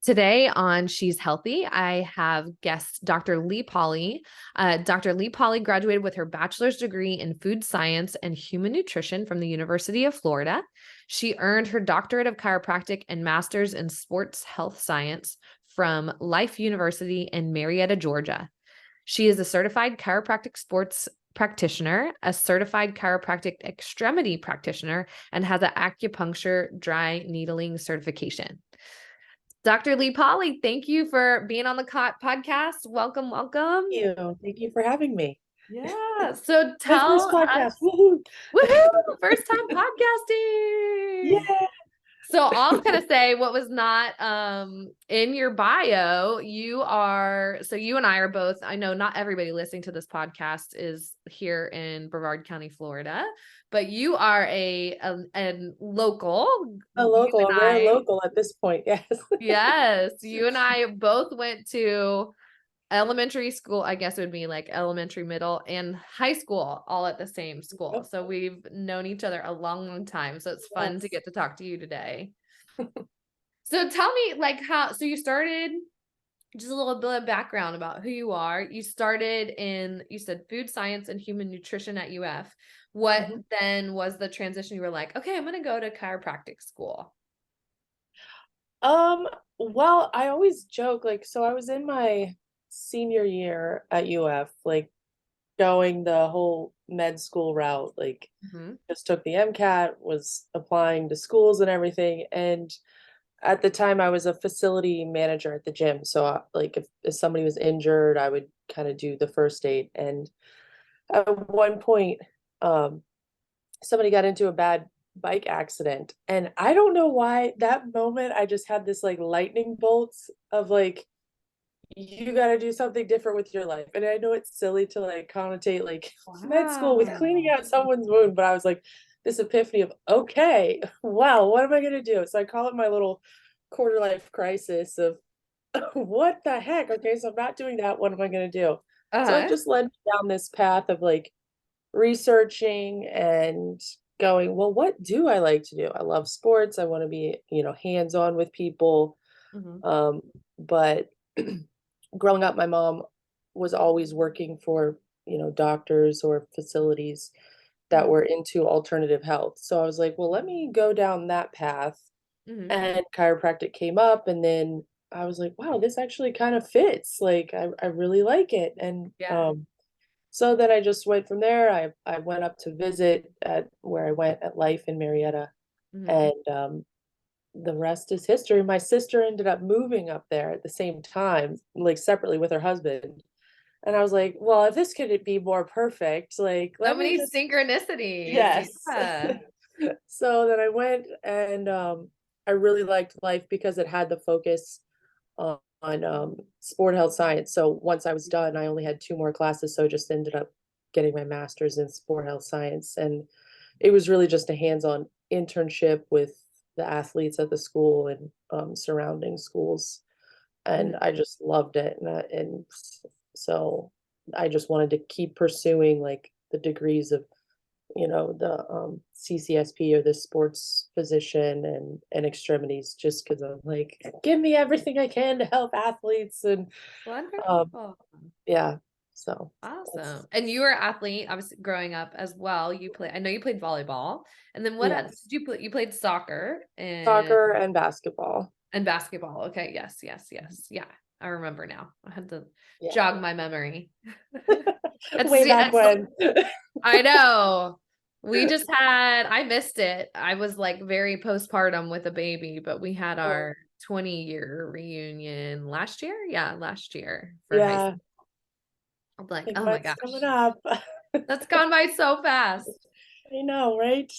Today on She's Healthy, I have guest Dr. Leigh Pauley. Dr. Leigh Pauley graduated with her bachelor's degree in food science and human nutrition from the University of Florida. She earned her doctorate of chiropractic and master's in sports health science from Life University in Marietta, Georgia. She is a certified chiropractic sports practitioner, a certified chiropractic extremity practitioner, and has an acupuncture dry needling certification. Dr. Leigh Pauley, thank you for being on the podcast. Welcome, welcome. Thank you for having me. Yeah. So My tell first podcast. us, Woohoo! woohoo, first time podcasting. Yeah. So I'll kind of say what was not in your bio. You and I are both, I know not everybody listening to this podcast is here in Brevard County, Florida, but you are a local. A local, a rare I, local at this point, yes. yes, you and I both went to elementary school. I guess it would be like elementary, middle, and high school all at the same school. Yep. So we've known each other a long, long time. So it's fun to get to talk to you today. So tell me so you started, just a little bit of background about who you are. You started you said food science and human nutrition at UF. What then was the transition? You were like, okay, I'm going to go to chiropractic school. Well, I always joke, so I was in my senior year at UF, going the whole med school route, just took the MCAT, was applying to schools and everything. And at the time I was a facility manager at the gym. So if somebody was injured, I would kind of do the first aid. And at one point, somebody got into a bad bike accident. And I don't know why that moment I just had this lightning bolts of you got to do something different with your life. And I know it's silly to connotate med school with cleaning out someone's wound, but I was this epiphany of, okay, wow, what am I going to do? So I call it my little quarter life crisis of what the heck? Okay, so I'm not doing that. What am I going to do? So it just led me down this path of researching and going, well, what do I like to do? I love sports. I want to be, hands-on with people. But growing up, my mom was always working for, doctors or facilities that were into alternative health. So I was like, well, let me go down that path. And chiropractic came up, and then I was like, wow, this actually kind of fits. I really like it. And so then I just went from there. I went up to visit at where I went at Life in Marietta. And the rest is history. My sister ended up moving up there at the same time, separately with her husband. And I was like, well, if this could be more perfect, so many synchronicities. Yes. Yeah. So then I went, and I really liked Life because it had the focus on sport health science. So once I was done, I only had 2 more classes. So I just ended up getting my master's in sport health science. And it was really just a hands-on internship with the athletes at the school and surrounding schools. And I just loved it. And so I just wanted to keep pursuing the degrees of, the CCSP or the sports physician and extremities, just because I'm give me everything I can to help athletes. And wonderful. Yeah. So awesome. And you were an athlete, obviously, growing up as well. I know you played volleyball. And then what else did you play? You played soccer and basketball. And basketball. Okay. Yes. Yeah. I remember now. I had to jog my memory. Way back when. I know. I missed it. I was very postpartum with a baby, but we had our 20-year reunion last year. Yeah, last year for high school. I'm oh my gosh. Coming up. That's gone by so fast. I know, right?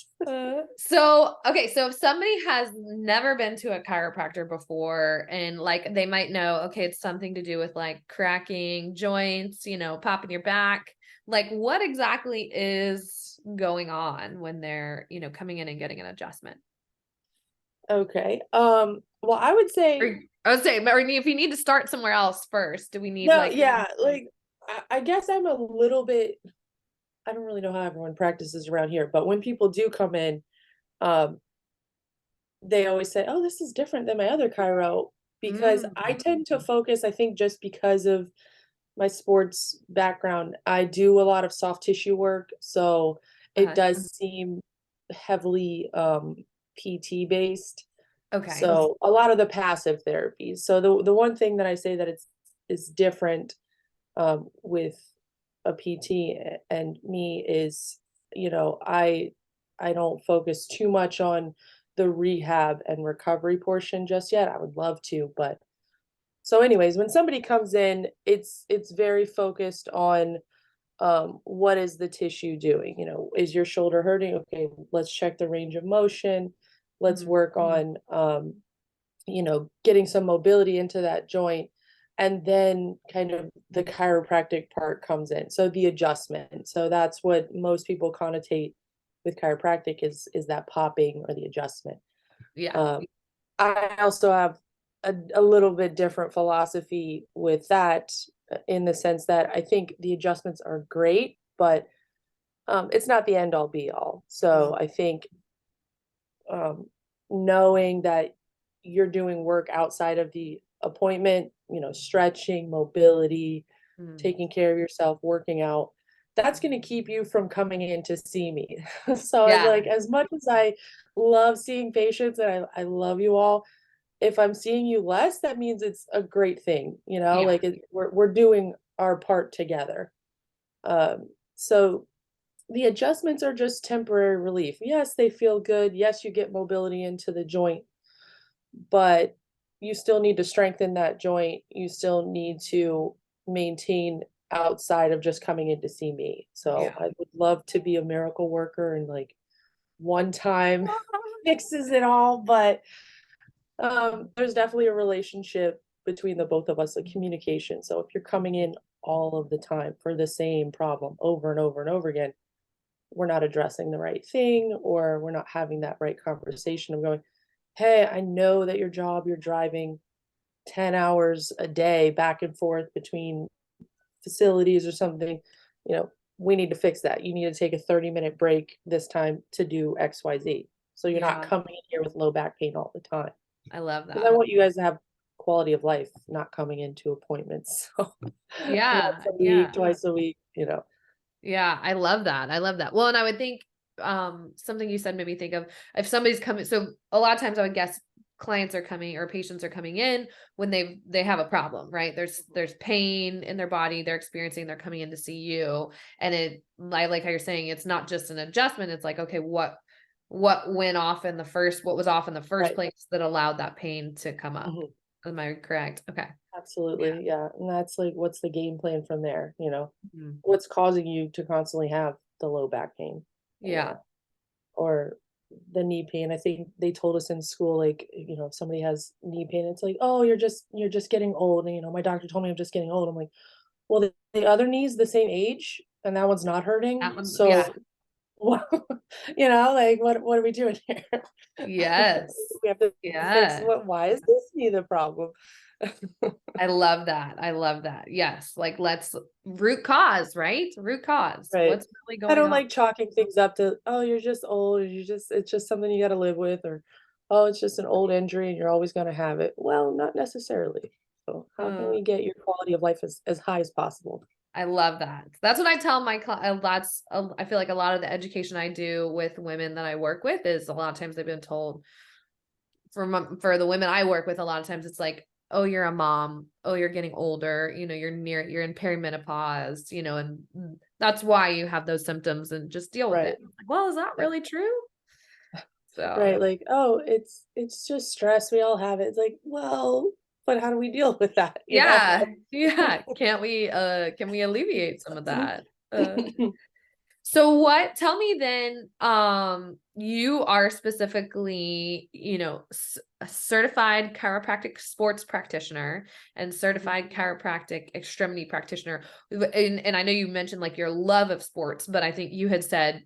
So if somebody has never been to a chiropractor before and they might know, okay, it's something to do with cracking joints, popping your back, what exactly is going on when they're, coming in and getting an adjustment? Okay. Well, I would say, if you need to start somewhere else first, do we need I guess I'm a little bit, I don't really know how everyone practices around here, but when people do come in, they always say, oh, this is different than my other chiro. because I tend to focus, I think just because of my sports background, I do a lot of soft tissue work, so it does seem heavily PT based. Okay. So a lot of the passive therapies. So the one thing that I say that it's is different with a PT and me is, I don't focus too much on the rehab and recovery portion just yet. I would love to, but so anyways, when somebody comes in, it's very focused on what is the tissue doing? Is your shoulder hurting? Okay, let's check the range of motion. Let's work on getting some mobility into that joint. And then kind of the chiropractic part comes in. So the adjustment. So that's what most people connotate with chiropractic is that popping or the adjustment. Yeah. I also have a little bit different philosophy with that in the sense that I think the adjustments are great, but it's not the end all be all. So I think knowing that you're doing work outside of the appointment, stretching, mobility, taking care of yourself, working out, that's going to keep you from coming in to see me. So Yeah. like as much as I love seeing patients and I love you all, if I'm seeing you less, that means it's a great thing, Yeah. like we're doing our part together. So the adjustments are just temporary relief. Yes, they feel good. Yes, you get mobility into the joint, but you still need to strengthen that joint. You still need to maintain outside of just coming in to see me. So Yeah. I would love to be a miracle worker and like one time fixes it all, but there's definitely a relationship between the both of us, like communication. So if you're coming in all of the time for the same problem over and over and over again, we're not addressing the right thing or we're not having that right conversation. I'm going, hey, I know that your job, you're driving 10 hours a day back and forth between facilities or something. You know, we need to fix that. You need to take a 30-minute break this time to do XYZ. So you're not Yeah. coming in here with low back pain all the time. I love Because I that. want you guys to have quality of life, not coming into appointments. So once Yeah. a week, Yeah. twice a week. Yeah. I love that. I love that. Well, and I would think something you said made me think of if somebody's coming. So a lot of times I would guess clients are coming or patients are coming in when they have a problem, right? There's pain in their body they're experiencing, they're coming in to see you. And I like how you're saying it's not just an adjustment. It's like, okay, what went off in the first, what was off in the first Right. place that allowed that pain to come up? Mhm. Am I correct? Okay. Yeah. Absolutely. Yeah. And that's like, what's the game plan from there? Mhm. What's causing you to constantly have the low back pain? Yeah. Or the knee pain. I think they told us in school, like, if somebody has knee pain, it's like, oh, you're just getting old. And, my doctor told me I'm just getting old. I'm like, well, the other knee's the same age and that one's not hurting. That one. So, Yeah. well, like, what are we doing here? Yes. We have to fix Yeah. why is this knee the problem? I love that. I love that. Yes. Like let's root cause, right? Root cause. Right. What's really I going don't on? like chalking things up to, oh, you're just old, or it's just something you got to live with, or oh, it's just an old injury and you're always going to have it. Well, not necessarily. So, how can Uh, we get your quality of life as high as possible? I love that. That's what I tell my clients. I feel like a lot of the education I do with women that I work with is a lot of times they've been told for the women I work with, a lot of times it's like, oh, you're a mom. Oh, you're getting older. You're in perimenopause, and that's why you have those symptoms and just deal with Right. it. Like, well, is that Right. really true? So Right. Like, oh, it's just stress. We all have it. It's like, well, but how do we deal with that? yeah, yeah. Can we alleviate some of that? So tell me then, you are specifically, a certified chiropractic sports practitioner and certified chiropractic extremity practitioner. And I know you mentioned like your love of sports, but I think you had said,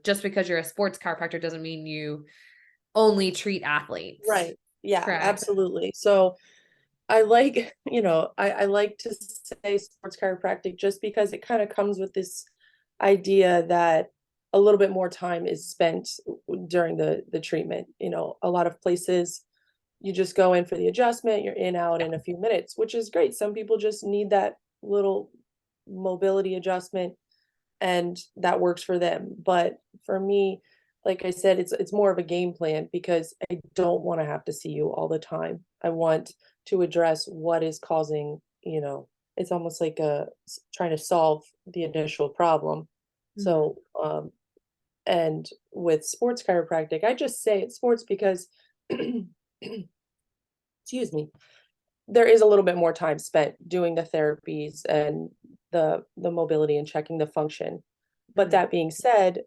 just because you're a sports chiropractor doesn't mean you only treat athletes. Right. Yeah, Correct. absolutely. So I like, I like to say sports chiropractic just because it kind of comes with this idea that a little bit more time is spent during the treatment. A lot of places you just go in for the adjustment, you're in out in a few minutes, which is great. Some people just need that little mobility adjustment and that works for them. But for me, like I said, it's more of a game plan because I don't want to have to see you all the time. I want to address what is causing, it's almost like trying to solve the initial problem. Mhm. So, and with sports chiropractic, I just say it's sports because, excuse me, there is a little bit more time spent doing the therapies and the mobility and checking the function. But Mhm. that being said,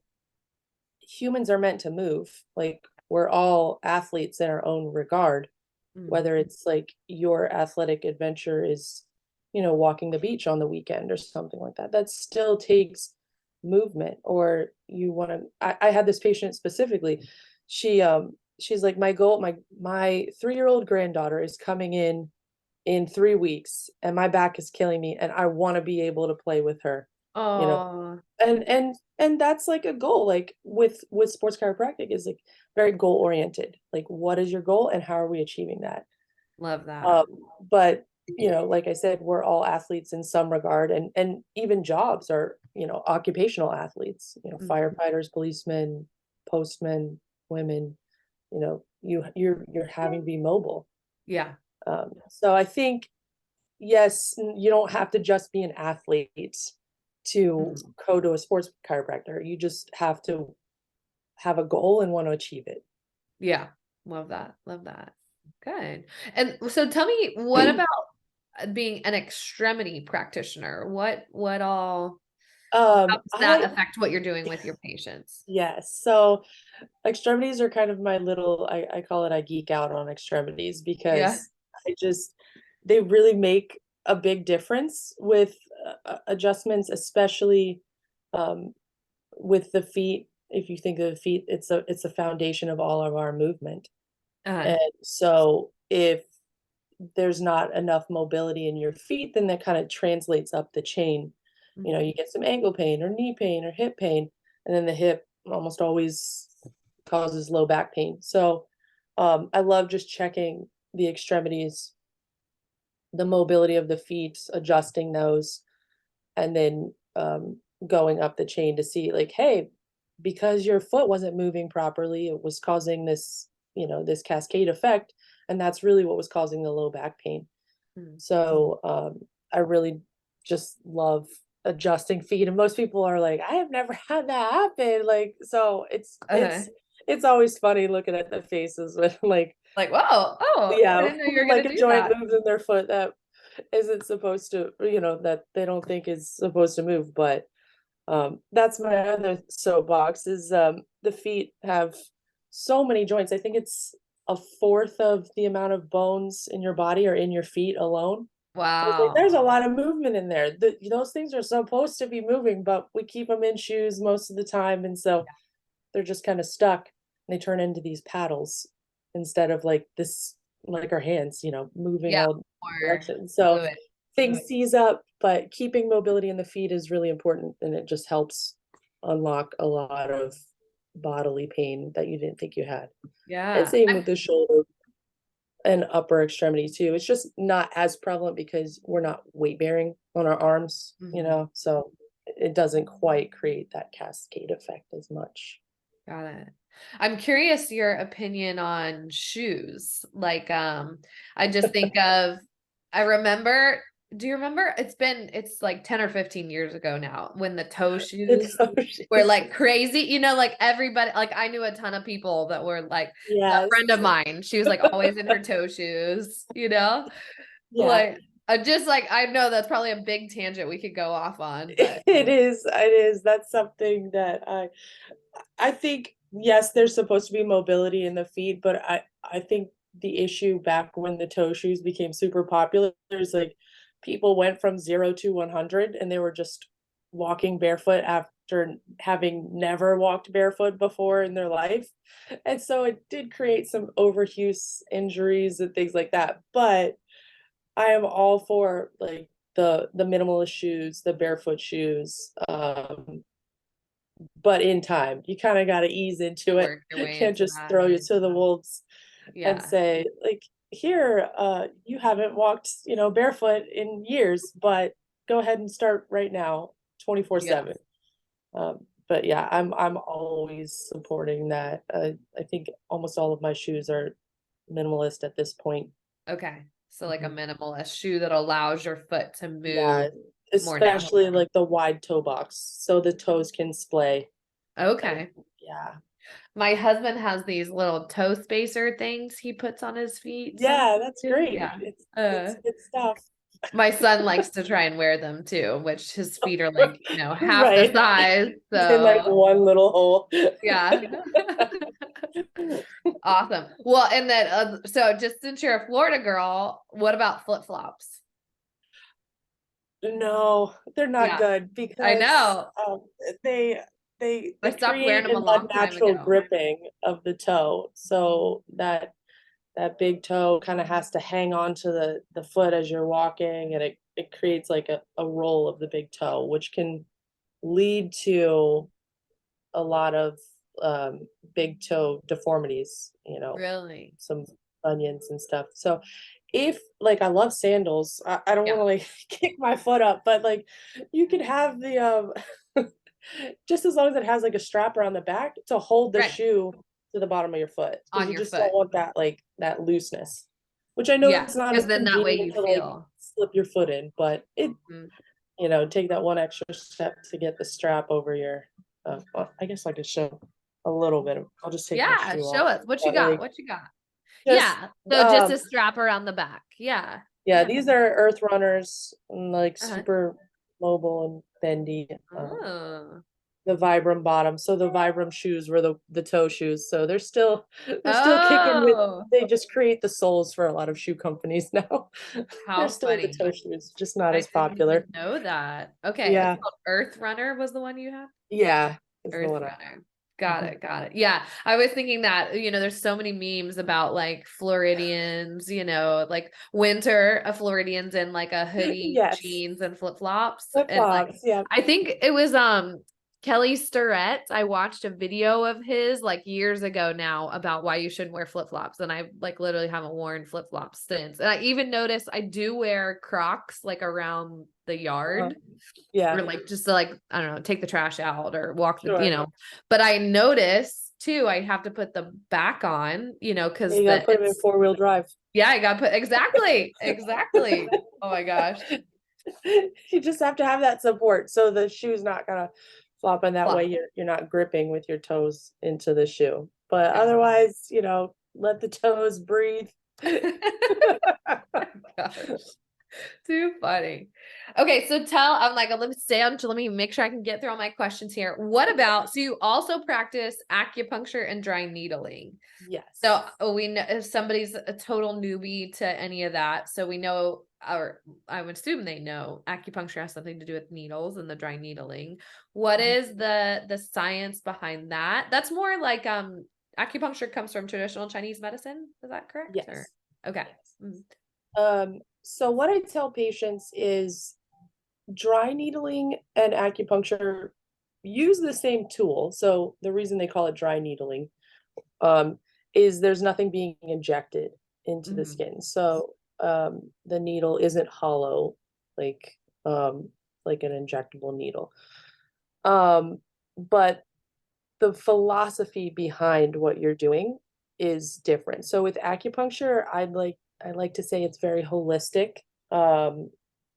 humans are meant to move. Like we're all athletes in our own regard, Mhm. whether it's like your athletic adventure is, walking the beach on the weekend or something like that. That still takes movement. Or you want to, I had this patient specifically. She's like, my goal, my 3-year old granddaughter is coming in 3 weeks and my back is killing me and I want to be able to play with her, you know, Oh, and that's like a goal, like with sports chiropractic is like very goal oriented. Like what is your goal and how are we achieving that? love that. Um, but like I said, we're all athletes in some regard, and even jobs are, occupational athletes, Mhm. firefighters, policemen, postmen, women, you're having to be mobile. Yeah. So I think, yes, you don't have to just be an athlete to Mhm. go to a sports chiropractor. You just have to have a goal and want to achieve it. Yeah. Love that. Love that. Good. And so tell me, what about being an extremity practitioner? What all, how does that I affect what you're doing with your patients? yes. So extremities are kind of my little, I call it, I geek out on extremities Yeah. because I just, they really make a big difference with adjustments, especially um, with the feet. If you think of the feet, it's a foundation of all of our movement. Uh, And so if there's not enough mobility in your feet, then that kind of translates up the chain. mhm. You get some ankle pain or knee pain or hip pain, and then the hip almost always causes low back pain. So I love just checking the extremities, the mobility of the feet, adjusting those, and then going up the chain to see, like, hey, because your foot wasn't moving properly, it was causing this, this cascade effect, and that's really what was causing the low back pain. Mhm. So, I really just love adjusting feet, and most people are like, "I have never had that happen," like, so Uh, it's always funny looking at the faces with, like, like, whoa, oh, I yeah, didn't know you were when, gonna like, a do joint that. moves in their foot that isn't supposed to, that they don't think is supposed to move, but, that's my other soapbox is, the feet have so many joints. I think it's a fourth of the amount of bones in your body are in your feet alone. So it's like, Wow. there's a lot of movement in there. Those things are supposed to be moving, but we keep them in shoes most of the time, and so they're just kind of stuck. And they turn into these paddles instead of like this, like our hands, moving Yeah, all more directions. So fluid. things seize up, but keeping mobility in the feet is really important, and it just helps unlock a lot of bodily pain that you didn't think you had. And Yeah. same with the shoulder and upper extremity too. It's just not as prevalent because we're not weight bearing on our arms, Mhm. so it doesn't quite create that cascade effect as much. Got it. I'm curious your opinion on shoes. Like, I just think of, I remember, do you remember? It's like 10 or 15 years ago now when the toe shoes It's so were shoes. like crazy, like everybody, like I knew a ton of people that were like, a Yes. friend of mine, she was like always in her toe shoes. Yeah. Like, I just like, I know that's probably a big tangent we could go off on, but It is. That's something that I think, yes, there's supposed to be mobility in the feet, but I think the issue back when the toe shoes became super popular is like people went from 0 to 100 and they were just walking barefoot after having never walked barefoot before in their life. And so it did create some overuse injuries and things like that. But I am all for like the minimalist shoes, the barefoot shoes. But in time, you kind of got to ease into it. work your way Can't into just that. throw you to the wolves. and say like, here, you haven't walked, barefoot in years, but go ahead and start right now, 24/7. But yeah, I'm always supporting that. I think almost all of my shoes are minimalist at this point. Okay. So like a Mhm. minimalist shoe that allows your foot to Yeah, move more naturally. especially like the wide toe box, so the toes can splay. And Okay. yeah. My husband has these little toe spacer things he puts on his feet Yeah, that's sometimes. great. Yeah. It's good stuff. My son likes to try and wear them too, which his feet are like, half the Right. size. In like So one little hole. yeah. Awesome. Well, and then, so just since you're a Florida girl, what about flip-flops? No, they're not Yeah, good I because know. they they I they stopped wearing create them a an long time unnatural ago. gripping of the toe. So that big toe kind of has to hang on to the foot as you're walking, and it creates like a roll of the big toe, which can lead to a lot of big toe deformities, Really? some onions and stuff. So if like I love sandals, I don't want Yeah. to like kick my foot up, but like you can have the just as long as it has like a strap around the back to hold the Right. shoe to the bottom of your foot, because On you your just don't foot. want that like that looseness. Which I know Yeah. it's not Because as then that way you convenient to like feel. slip your foot in, but it Mhm. take that one extra step to get the strap over your well, I guess I could show a little bit of, I'll just take my Yeah. shoe Show off. us what you But got. like What you got? just Yeah. So just um a strap around the back. Yeah. yeah, Yeah. these are earth runners and like Uh-huh. super mobile and bendy. Oh. The Vibram bottom. So the Vibram shoes were the toe shoes. So they're still kicking with, Oh, they just create the soles for a lot of shoe companies now. They're how still the funny. toe shoes, just not I as didn't popular. even know that. Okay. It's Yeah. called Earth Runner was the one you have? Yeah. Is the Earth one I Runner. Got Mhm. it. Got it. Yeah. I was thinking that, there's so many memes about like Floridians, like winter, a Floridians in like a hoodie, Yes. jeans, and flip-flops. And like, Flip-flops, yeah. I think it was Kelly Starrett. I watched a video of his like years ago now about why you shouldn't wear flip-flops. And I like literally haven't worn flip-flops since. And I even noticed I do wear Crocs like around the Uh-huh. yard Yeah, or like just to like, I don't know, take the trash out or walk the, sure. but I notice too, I have to put the back on, Yeah, cause you gotta put them in it's, four-wheel drive. yeah, I got to put exactly. Oh my gosh. You just have to have that support so the shoe's not gonna flop, and that way Flop. you're not gripping with your toes into the shoe. But Got otherwise, let the toes breathe. Gosh. Too funny. Okay, so I'm like, let me stay on to let me make sure I can get through all my questions here. What about, so you also practice acupuncture and dry needling. So Yes. we know if somebody's a total newbie to any of that, so we know, or I would assume they know acupuncture has something to do with needles and the dry needling. What Mhm. is the science behind that? That's more like acupuncture comes from traditional Chinese medicine. Is that correct? Or Yes. okay. Yes. Mm. So what I tell patients is dry needling and acupuncture use the same tool. So the reason they call it dry needling um, is there's nothing being injected into the Mhm. skin. So the needle isn't hollow like um, like an injectable needle. Um, but the philosophy behind what you're doing is different. So with acupuncture, I like to say it's very holistic. Um,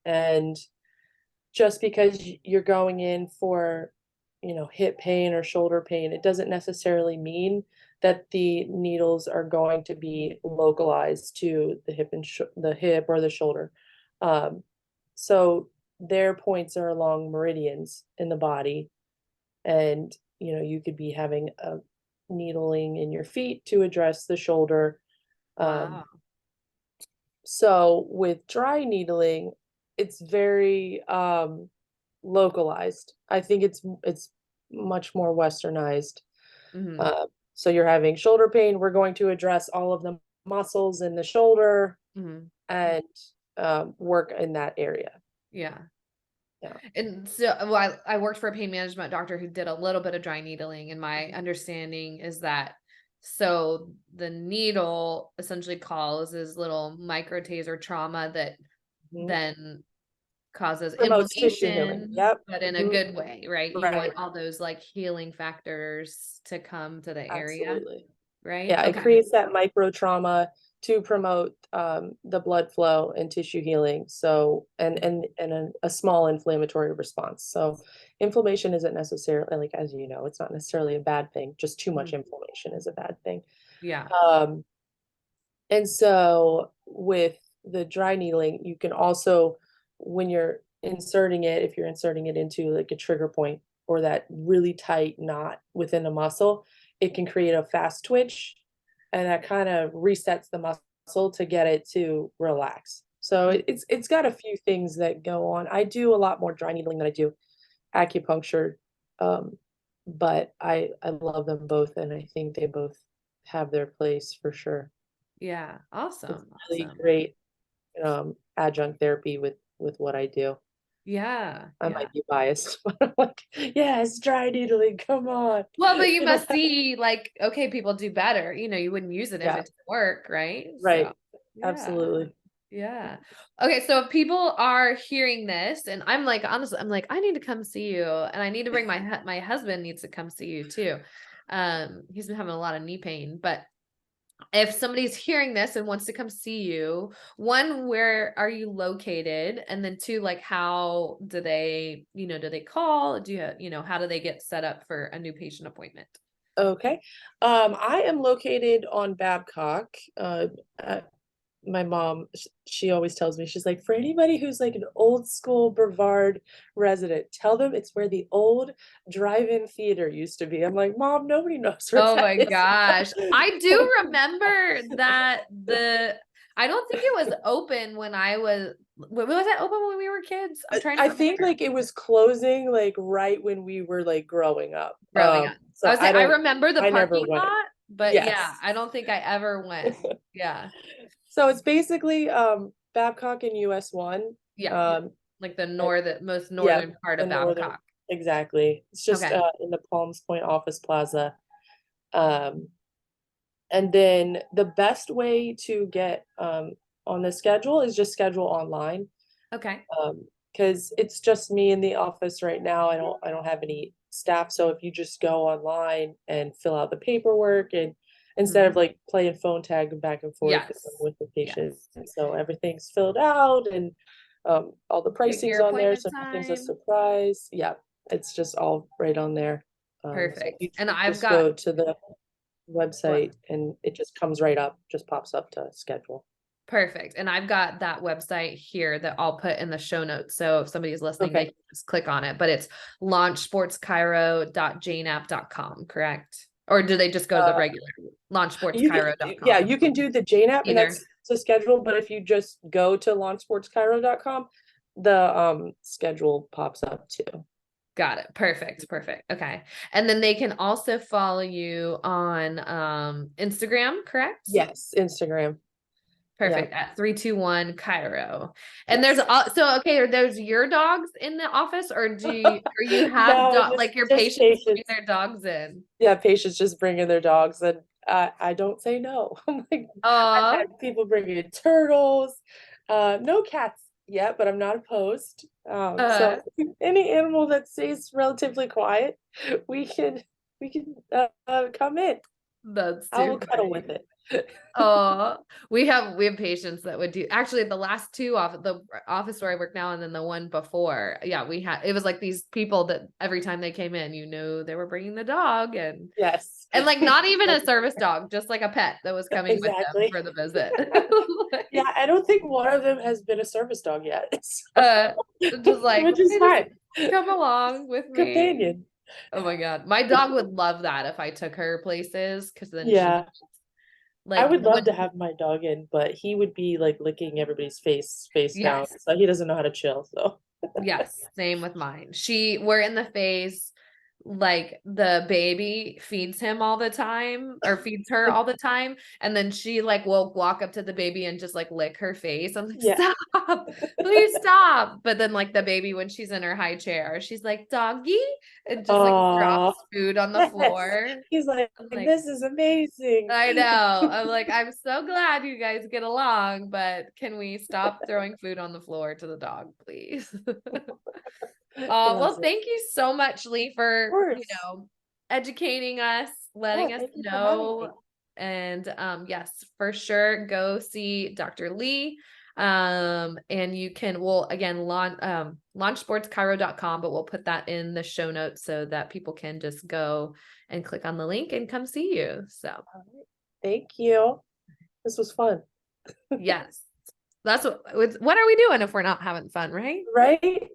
and just because you're going in for, hip pain or shoulder pain, it doesn't necessarily mean that the needles are going to be localized to the hip and the hip or the shoulder. Um, so their points are along meridians in the body, and you could be having a needling in your feet to address the shoulder. Um, Wow. so with dry needling, it's very localized. I think it's much more westernized. Mhm. Uh, so you're having shoulder pain. We're going to address all of the muscles in the shoulder Mhm. and work in that area. Yeah. Yeah. And so, well, I worked for a pain management doctor who did a little bit of dry needling, and my understanding is that So the needle essentially causes little micro taser trauma that then causes Promotes tissue healing. inflammation, Yep. but in a good way, right? You want Right. all those like healing factors to come to the area, Absolutely. right? Yeah, it Okay. creates that micro trauma to promote the blood flow and tissue healing. So, and a small inflammatory response. So, inflammation isn't necessarily, like, as you know, it's not necessarily a bad thing. Just too much Mhm. inflammation is a bad thing. Yeah. Um, and so with the dry needling, you can also, when you're inserting it, if you're inserting it into like a trigger point or that really tight knot within a muscle, it can create a fast twitch and that kind of resets the muscle to get it to relax. So Mm. it's got a few things that go on. I do a lot more dry needling than I do acupuncture, um, but I love them both, and I think they both have their place for sure. Yeah. It's Awesome. really Awesome. great, adjunct therapy with what I do. Yeah. I Yeah. might be biased, but I'm like, "Yes, dry needling, come on." Well, but you must see like, okay, people do better. You wouldn't use it if it Yeah, didn't work, right? So, right. yeah. Absolutely. Yeah. Okay, so if people are hearing this and I'm like, honestly, I'm like, I need to come see you and I need to bring my husband needs to come see you too. He's been having a lot of knee pain, but if somebody's hearing this and wants to come see you, one, where are you located? And then two, like, how do they, do they call? How do they get set up for a new patient appointment? Okay. I am located on Babcock, uh, my mom, she always tells me, she's like, for anybody who's like an old school Brevard resident, tell them it's where the old drive-in theater used to be. I'm like, Mom, nobody knows where Oh that my is. gosh. I do remember that I don't think it was open when was it open when we were kids? I'm trying to I think remember. like it was closing like right when we were like growing up. Growing up. I So was saying I remember the I never parking went. lot, but yeah, Yes. I don't think I ever went. Yeah. So it's basically Babcock and US 1. Yeah. Like the I- most yeah, northern part the of northern, Babcock. exactly. It's just Okay. in the Palms Point Office Plaza. Um, and then the best way to get on the schedule is just schedule online. Okay. Because it's just me in the office right now. I don't have any staff. So if you just go online and fill out the paperwork and instead of Mhm. like playing phone tag back and forth Yes. with the patient, Yes. so everything's filled out and all the Pick pricing's your on there, appointment so nothing's a time. surprise. Yeah, it's just all right on there. So Perfect. you And I've just got go to the go website ahead. and it just comes right up, just pops up to schedule. Perfect. And I've got that website here that I'll put in the show notes. So if somebody's listening, they Okay. can just click on it. But it's launchsportschiro.jnapp.com, correct? Or do they just go to the Uh, regular You can, yeah, launchsportschiro.com? you can do the Jane app, and Either. that's to schedule. But if you just go to launchsportschiro.com, the schedule pops up too. Got it. Perfect. Perfect. Okay. And then they can also follow you on Instagram, correct? Yes, Instagram. Yeah. Perfect. At 321 Cairo. And Yes. okay, are those your dogs in the office or you have No, like your just patients bring patients. their dogs in? Yeah, patients just bring in their dogs, and I don't say no. I'm like, I've Oh, had people bring in turtles, no cats yet, but I'm not opposed. So any animal that stays relatively quiet, we can we can come in. that's I too will cuddle funny. with it. Oh, we have patients that would do actually the last two off the office where I work now and then the one before. Yeah, it was like these people that every time they came in, they were bringing the dog Yes. and like not even a service dog, just like a pet that was coming with them Exactly. for the visit. Yeah, I don't think one of them has been a service dog yet. uh just like, Which is "Hey, just fine. come along with me." Companion. Oh my God. My dog would love that if I took her places because then she Yeah. I like would love when to have my dog in, but he would be like licking everybody's face down. yes. So he doesn't know how to chill. So Yes, same with mine. We're in the phase like the baby feeds him all the time or feeds her all the time. And then she like will walk up to the baby and just like lick her face. I'm like, Yeah. stop, please stop. But then like the baby, when she's in her high chair, she's like, doggy, and just like Oh, drops food on the yes. floor. He's like, I'm like, this is amazing. I know. I'm like, I'm so glad you guys get along, but can we stop throwing food on the floor to the dog, please? Well, Of thank you so much, Leigh, for, course. educating us, Yeah, letting us thank you for having me. know. And yes, for sure, go see Dr. Leigh. And you can, we'll again launchsportschiro.com, but we'll put that in the show notes so that people can just go and click on the link and come see you. So All right. Thank you. This was fun. yes, that's what are we doing if we're not having fun, right? Right?